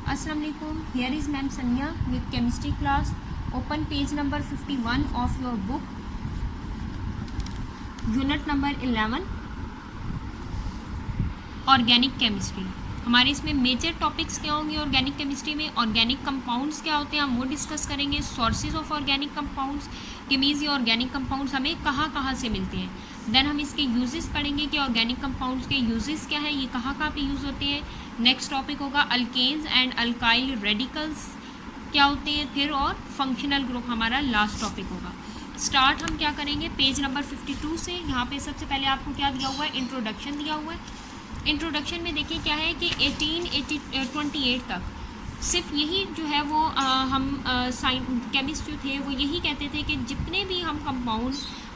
Assalamu alaikum. Here is Ma'am Sanya with chemistry class. Open page number 51 of your book. Unit number 11. Organic chemistry. हमारे इसमें major topics क्या होंगे organic chemistry में? Organic compounds क्या होते हैं हम वो डिस्कस करेंगे. सोर्सेज ऑफ ऑर्गेनिक कंपाउंड्स के मीन्स ये ऑर्गेनिक कंपाउंड्स हमें कहाँ कहाँ से मिलते हैं. देन हम इसके यूजेस पढ़ेंगे कि ऑर्गेनिक कंपाउंड्स के यूजेस क्या है, ये कहाँ कहाँ पे यूज़ होते हैं. नेक्स्ट टॉपिक होगा अल्केन्स एंड अल्काइल रेडिकल्स क्या होते हैं फिर, और फंक्शनल ग्रुप हमारा लास्ट टॉपिक होगा. स्टार्ट हम क्या करेंगे पेज नंबर 52 से. यहाँ पे सबसे पहले आपको क्या दिया हुआ है, इंट्रोडक्शन दिया हुआ है. इंट्रोडक्शन में देखिए क्या है कि 1828 तक सिर्फ यही जो है वो हम केमिस्ट जो थे वो यही कहते थे कि जितने भी हम कंपाउंड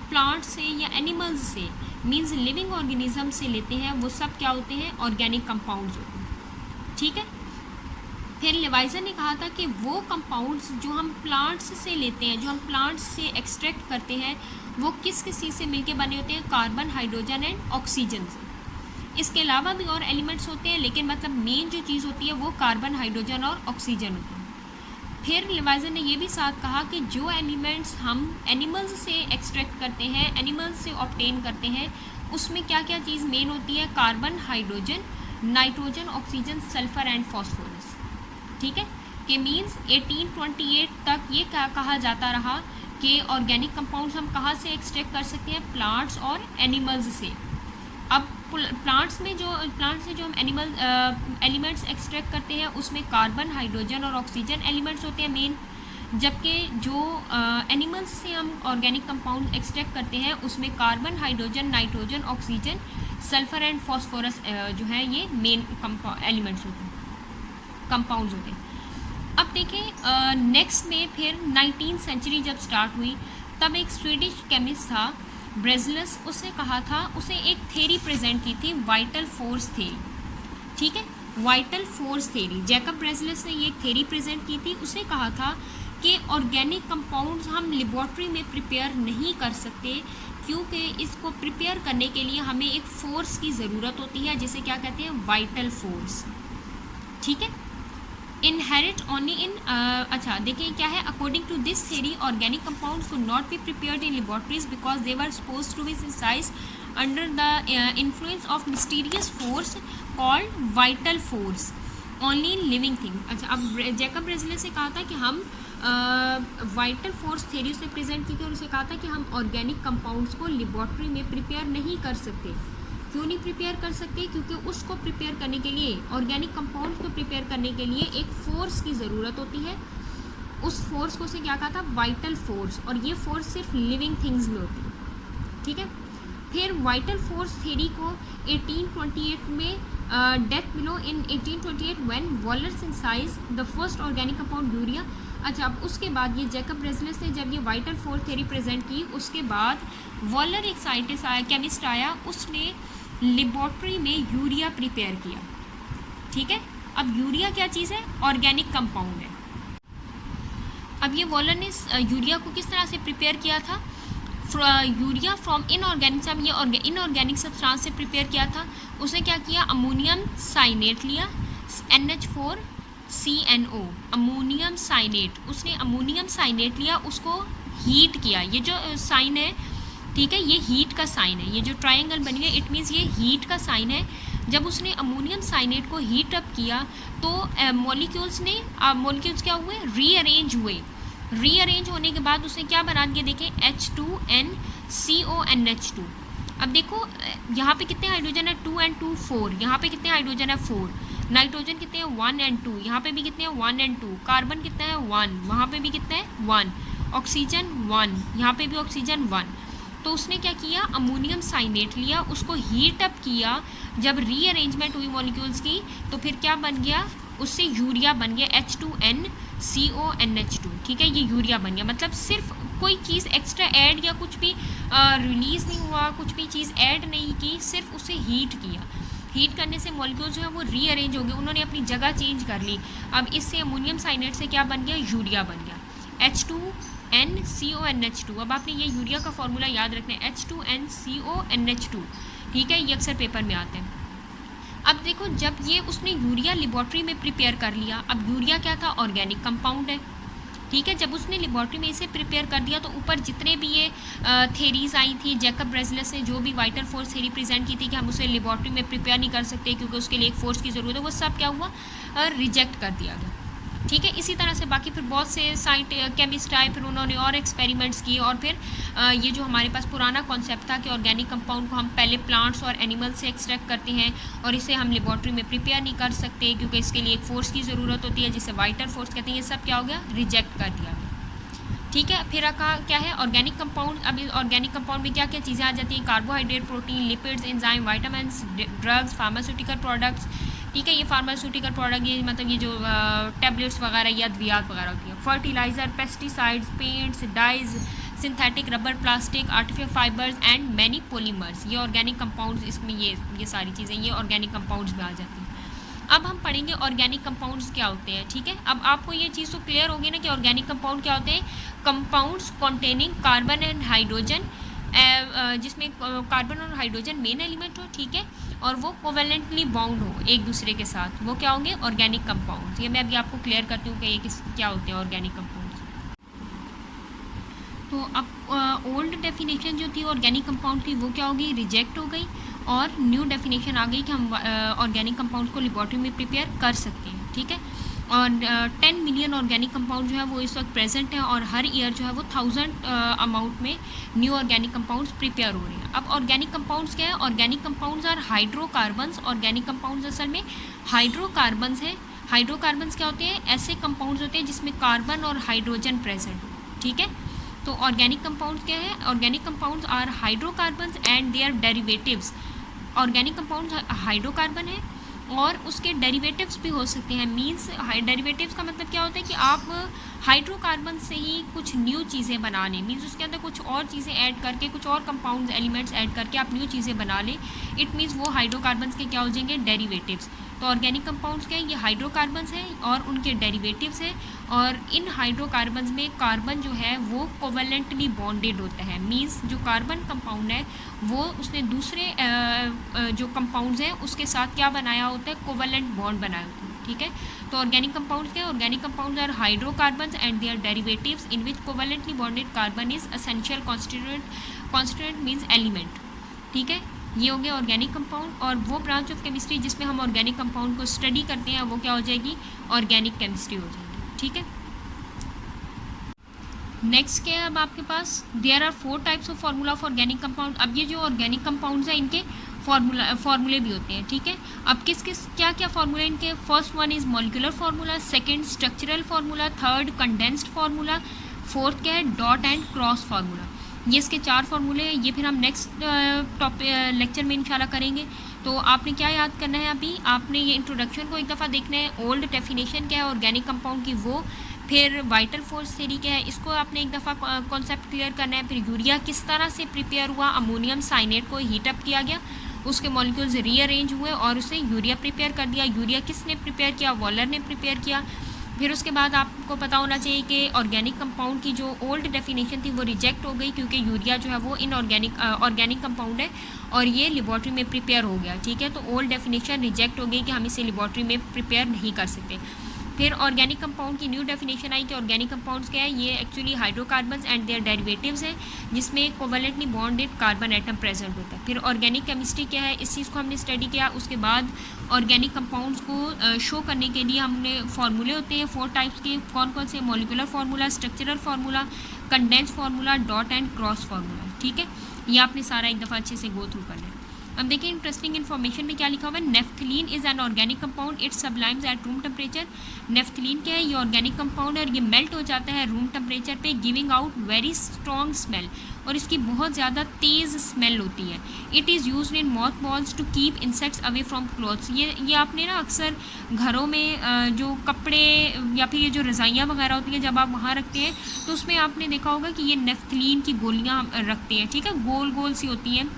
प्लांट से या एनिमल्स से मींस लिविंग ऑर्गेनिज्म से लेते हैं वो सब क्या होते हैं, ऑर्गेनिक कंपाउंड्स होते हैं. ठीक है. फिर लिवाइजर ने कहा था कि वो कंपाउंड्स जो हम प्लांट्स से लेते हैं, जो हम प्लांट्स से एक्सट्रैक्ट करते हैं, वो किस किस चीज़ से मिलके बने होते हैं, कार्बन, हाइड्रोजन एंड ऑक्सीजन से. इसके अलावा भी और एलिमेंट्स होते हैं लेकिन मतलब मेन जो चीज़ होती है वो कार्बन, हाइड्रोजन और ऑक्सीजन होती है. फिर लिवाइजर ने ये भी साथ कहा कि जो एलिमेंट्स हम एनिमल्स से एक्सट्रैक्ट करते हैं, एनिमल्स से ऑब्टेन करते हैं, उसमें क्या क्या चीज़ मेन होती है, carbon, hydrogen, nitrogen, oxygen, sulphur and phosphorus. ठीक है. कि मीन्स 1828 तक ये क्या कहा जाता रहा कि ऑर्गेनिक कंपाउंड्स हम कहाँ से एक्सट्रैक्ट कर सकते हैं, प्लांट्स और एनिमल्स से. अब प्लांट्स से जो हम एलिमेंट्स एक्सट्रैक्ट करते हैं उसमें कार्बन, हाइड्रोजन और ऑक्सीजन एलिमेंट्स होते हैं मेन, जबकि जो एनिमल्स से हम ऑर्गेनिक कंपाउंड एक्सट्रैक्ट करते हैं उसमें carbon, hydrogen, nitrogen, oxygen, sulphur and phosphorus जो है ये मेन एलिमेंट्स होते हैं, कंपाउंड्स होते हैं. अब देखें नेक्स्ट में फिर 19th सेंचुरी जब स्टार्ट हुई तब एक स्वीडिश केमिस्ट था ब्रेजलस, उसने कहा था, उसे एक थेरी प्रेजेंट की थी, वाइटल फोर्स थेरी. ठीक है. वाइटल फोर्स थेरी जैकब ब्रेजलस ने ये एक थेरी प्रेजेंट की थी. उसने कहा था कि ऑर्गेनिक कंपाउंड्स हम लेबॉर्ट्री में प्रिपेयर नहीं कर सकते क्योंकि इसको प्रिपेयर करने के लिए हमें एक फोर्स की ज़रूरत होती है जिसे क्या कहते हैं, वाइटल फोर्स. ठीक है. इनहेरिट ओनली इन अच्छा देखिए क्या है, according to this theory organic compounds could not be prepared in laboratories because they were suppose to be synthesized under the influence of mysterious force called vital force only in living thing. अच्छा, अब Jacob Berzelius से कहा था कि हम vital force theory उसने present की थी और उसे कहा था कि हम ऑर्गेनिक कंपाउंड्स को लेबॉर्ट्री में प्रिपेयर नहीं कर सकते. क्यों नहीं प्रिपेयर कर सकते, क्योंकि उसको प्रिपेयर करने के लिए, ऑर्गेनिक कंपाउंड्स को प्रिपेयर करने के लिए एक फोर्स की ज़रूरत होती है. उस फोर्स को से क्या कहा था, वाइटल फोर्स, और ये फोर्स सिर्फ लिविंग थिंग्स में होती है. ठीक है. फिर वाइटल फोर्स थ्योरी को 1828 में डेथ मिलो in 1828 when Wohler synthesized the first organic compound urea. अच्छा, अब उसके बाद ये जैकब ब्रेजलस ने जब ये वाइटल फोर्स थ्योरी प्रेजेंट की उसके बाद वॉलर एक साइंटिस्ट आया, केमिस्ट आया, उसने लेबॉर्ट्री में यूरिया प्रिपेयर किया. ठीक है. अब यूरिया क्या चीज़ है, ऑर्गेनिक कंपाउंड है. अब ये वॉलर ने यूरिया को किस तरह से प्रिपेयर किया था, यूरिया फ्रॉम इनऑर्गेनिक, ये इनऑर्गेनिक सब्सटेंस से प्रिपेयर किया था. उसने क्या किया, अमोनियम साइनेट लिया, NH4CNO, अमोनियम साइनेट. उसने अमोनियम साइनेट लिया, उसको हीट किया. ये जो साइन है, ठीक है, ये हीट का साइन है. ये जो ट्रायंगल बनी है इट मीन्स ये हीट का साइन है. जब उसने अमोनियम साइनेट को हीट अप किया तो मॉलिक्यूल्स क्या हुए, रीअरेंज हुए. रीअरेंज होने के बाद उसने क्या बना दिया, देखें, H2NCONH2. अब देखो यहाँ पे कितने हाइड्रोजन है, 2 and 2 4. यहाँ पे कितने हाइड्रोजन है, 4. नाइट्रोजन कितने हैं, 1 and 2. यहाँ पे भी कितने हैं, 1 and 2. कार्बन कितना है, 1. वहाँ पे भी कितना है, 1. ऑक्सीजन 1. यहाँ पे भी ऑक्सीजन 1. तो उसने क्या किया, अमोनियम साइनेट लिया, उसको हीट अप किया. जब रीअरेंजमेंट हुई मॉलिक्यूल्स की तो फिर क्या बन गया, उससे यूरिया बन गया, H2NCONH2. ठीक है, ये यूरिया बन गया. मतलब सिर्फ कोई चीज़ एक्स्ट्रा ऐड या कुछ भी रिलीज़ नहीं हुआ, कुछ भी चीज़ ऐड नहीं की, सिर्फ उसे हीट किया. हीट करने से मॉलिक्यूल जो है वो रीअरेंज हो गए, उन्होंने अपनी जगह चेंज कर ली. अब इससे अमोनियम साइनेट से क्या बन गया, यूरिया बन गया, H2NCONH2. अब आपने ये यूरिया का फॉर्मूला याद रखना है, H2NCONH2. ठीक है, ये अक्सर पेपर में आते हैं. अब देखो, जब ये उसने यूरिया लेबॉर्ट्री में प्रिपेयर कर लिया, अब यूरिया क्या था, ऑर्गेनिक कंपाउंड है, ठीक है। जब उसने लेबॉर्ट्री में इसे प्रिपेयर कर दिया तो ऊपर जितने भी ये थेरीज आई थी, जैकब ब्रेसलेस ने जो भी वाइटल फोर्स थेरी प्रेजेंट की थी कि हम उसे लेबॉर्ट्री में प्रिपेयर नहीं कर सकते क्योंकि उसके लिए एक फोर्स की ज़रूरत है, वो सब क्या हुआ, रिजेक्ट कर दिया गया, ठीक है। इसी तरह से बाकी फिर बहुत से केमिस्ट आए, फिर उन्होंने और एक्सपेरिमेंट्स किए, और फिर ये जो हमारे पास पुराना कॉन्सेप्ट था कि ऑर्गेनिक कंपाउंड को हम पहले प्लांट्स और एनिमल से एक्सट्रैक्ट करते हैं और इसे हम लेबॉर्ट्री में प्रिपेयर नहीं कर सकते क्योंकि इसके लिए एक फोर्स की ज़रूरत होती है जिसे वाइटल फोर्स कहते हैं, ये सब क्या हो गया, रिजेक्ट कर दिया गया, ठीक है। फिर क्या है, ऑर्गेनिक कंपाउंड। अब ऑर्गेनिक कंपाउंड में क्या क्या चीज़ें आ जाती हैं, carbohydrate, protein, lipids, enzyme, vitamins, drugs, pharmaceutical products, ठीक है। ये फार्मास्यूटिकल प्रोडक्ट, ये मतलब ये जो टैबलेट्स वगैरह या अद्वियात वगैरह होती हैं, fertilizer, pesticides, paints, dyes, synthetic rubber, plastic, artificial fibres and many polymers, ये ऑर्गेनिक कंपाउंड्स, इसमें ये सारी चीज़ें ये ऑर्गेनिक कंपाउंड्स में आ जाती हैं। अब हम पढ़ेंगे ऑर्गेनिक कंपाउंड्स क्या होते हैं, ठीक है। अब आपको ये चीज़ तो क्लियर होगी ना कि ऑर्गेनिक कंपाउंड क्या होते हैं, compounds containing carbon and hydrogen, जिसमें कार्बन और हाइड्रोजन मेन एलिमेंट हो, ठीक है, और वो कोवेलेंटली बाउंड हो एक दूसरे के साथ, वो क्या होंगे, ऑर्गेनिक कंपाउंड्स। ये मैं अभी आपको क्लियर करती हूँ कि ये क्या होते हैं ऑर्गेनिक कंपाउंड्स। तो अब ओल्ड डेफिनेशन जो थी ऑर्गेनिक कंपाउंड की वो क्या होगी, रिजेक्ट हो गई, और न्यू डेफिनेशन आ गई कि हम ऑर्गेनिक कंपाउंड को लेबॉर्ट्री में प्रिपेयर कर सकते हैं, ठीक है। और 10 मिलियन ऑर्गेनिक कंपाउंड जो है वो इस वक्त प्रेजेंट है, और हर ईयर जो है वो 1000 अमाउंट में न्यू ऑर्गेनिक कंपाउंड्स प्रिपेयर हो रहे हैं। अब ऑर्गेनिक कंपाउंड्स क्या है, organic compounds are hydrocarbons. Organic compounds असल में हाइड्रोकार्बन्स हैं। हाइड्रोकार्बन्स क्या होते हैं, ऐसे कंपाउंड्स होते हैं जिसमें कार्बन और हाइड्रोजन प्रेजेंट हो, ठीक है। तो ऑर्गेनिक कंपाउंड्स क्या है, organic compounds are hydrocarbons and their derivatives. Organic compounds hydrocarbon है और उसके डेरिवेटिव्स भी हो सकते हैं। मींस डेरिवेटिव्स का मतलब क्या होता है कि आप हाइड्रोकार्बन से ही कुछ न्यू चीज़ें बना लें, मींस उसके अंदर कुछ और चीज़ें ऐड करके, कुछ और कंपाउंड्स एलिमेंट्स ऐड करके आप न्यू चीज़ें बना लें, इट मीन्स वो हाइड्रोकार्बन्स के क्या हो जाएंगे, डेरिवेटिव्स। तो ऑर्गेनिक कंपाउंड्स क्या है, ये हाइड्रोकार्बन्स हैं और उनके डेरिवेटिव्स हैं, और इन हाइड्रोकार्बन्स में कार्बन जो है वो कोवेलेंटली बॉन्डेड होता है। मींस जो कार्बन कंपाउंड है वो उसने दूसरे जो कंपाउंड्स हैं उसके साथ क्या बनाया होता है, कोवेलेंट बॉन्ड बनाया होता है, ठीक है। तो ऑर्गेनिक कंपाउंड्स क्या है, organic compounds are hydrocarbons and their derivatives in which covalently bonded carbon is essential constituent means element, ठीक है। ये हो गया ऑर्गेनिक कंपाउंड। और वो ब्रांच ऑफ केमिस्ट्री जिसमें हम ऑर्गेनिक कंपाउंड को स्टडी करते हैं वो क्या हो जाएगी, ऑर्गेनिक केमिस्ट्री हो जाएगी, ठीक है। नेक्स्ट क्या है अब आपके पास, there are 4 types of formula of organic compound. अब ये जो ऑर्गेनिक कंपाउंड्स हैं इनके फार्मूले भी होते हैं, ठीक है। अब किस क्या क्या फार्मूला इनके, first one is molecular formula, second structural formula, third condensed formula, fourth क्या है, डॉट एंड क्रॉस फार्मूला। ये इसके 4 फार्मूले हैं। ये फिर हम नेक्स्ट लेक्चर में इंशाल्लाह करेंगे। तो आपने क्या याद करना है, अभी आपने ये इंट्रोडक्शन को एक दफ़ा देखना है, ओल्ड डेफिनेशन क्या है ऑर्गेनिक कंपाउंड की वो, फिर वाइटल फोर्स थ्योरी क्या है इसको आपने एक दफ़ा कॉन्सेप्ट क्लियर करना है, फिर यूरिया किस तरह से प्रिपेयर हुआ, अमोनियम साइनेट को हीटअप किया गया, उसके मॉलिक्यूल्स रीअरेंज हुए और उसने यूरिया प्रिपेयर कर दिया। यूरिया किसने प्रिपेयर किया, वॉलर ने प्रिपेयर किया। फिर उसके बाद आपको पता होना चाहिए कि ऑर्गेनिक कंपाउंड की जो ओल्ड डेफिनेशन थी वो रिजेक्ट हो गई क्योंकि यूरिया जो है वो ऑर्गेनिक कंपाउंड है और ये लेबॉर्ट्री में प्रिपेयर हो गया, ठीक है। तो ओल्ड डेफिनेशन रिजेक्ट हो गई कि हम इसे लेबॉर्ट्री में प्रिपेयर नहीं कर सकते। फिर ऑर्गेनिक कंपाउंड की न्यू डेफिनेशन आई कि ऑर्गेनिक कंपाउंड्स क्या है, ये actually hydrocarbons and their derivatives हैं जिसमें covalently bonded carbon atom present होता है। फिर ऑर्गेनिक केमिस्ट्री क्या है, इस चीज़ को हमने स्टडी किया। उसके बाद ऑर्गेनिक कंपाउंड्स को शो करने के लिए हमने फार्मूले होते हैं 4 टाइप्स के, कौन कौन से, molecular formula, structural formula, condense formula, dot and cross formula, ठीक है। ये आपने सारा एक दफ़ा अच्छे से गो थ्रू करना है। अब देखिए इंटरेस्टिंग इन्फॉर्मेशन में क्या लिखा हुआ है, naphthalene is an organic compound, it's सब्लाइम्स at room temperature. Naphthalene क्या है, ये ऑर्गेनिक कंपाउंड है और ये मेल्ट हो जाता है रूम टेम्परेचर पे, giving out very strong smell, और इसकी बहुत ज़्यादा तेज़ स्मेल होती है। It is used in moth balls to keep insects away from clothes. ये आपने ना अक्सर घरों में जो कपड़े या फिर ये जो रज़ाइयाँ वगैरह होती हैं जब आप वहाँ रखते हैं तो उसमें आपने देखा होगा कि ये नेफ्थलीन की गोलियाँ रखते हैं, ठीक है, गोल गोल सी होती हैं,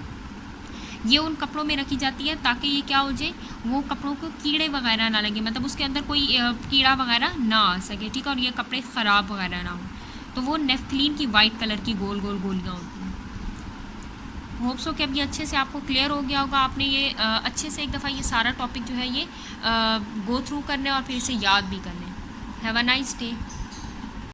ये उन कपड़ों में रखी जाती है ताकि ये क्या हो जाए, वो कपड़ों को कीड़े वगैरह ना लगे, मतलब उसके अंदर कोई कीड़ा वगैरह ना आ सके, ठीक है, और ये कपड़े ख़राब वगैरह ना हो। तो वो नेफ्थलीन की वाइट कलर की गोल गोल गोलियाँ होती हैं। होप सो कि अब ये अच्छे से आपको क्लियर हो गया होगा। आपने ये अच्छे से एक दफ़ा ये सारा टॉपिक जो है ये गो थ्रू करना है और फिर इसे याद भी करना है। Have a nice day.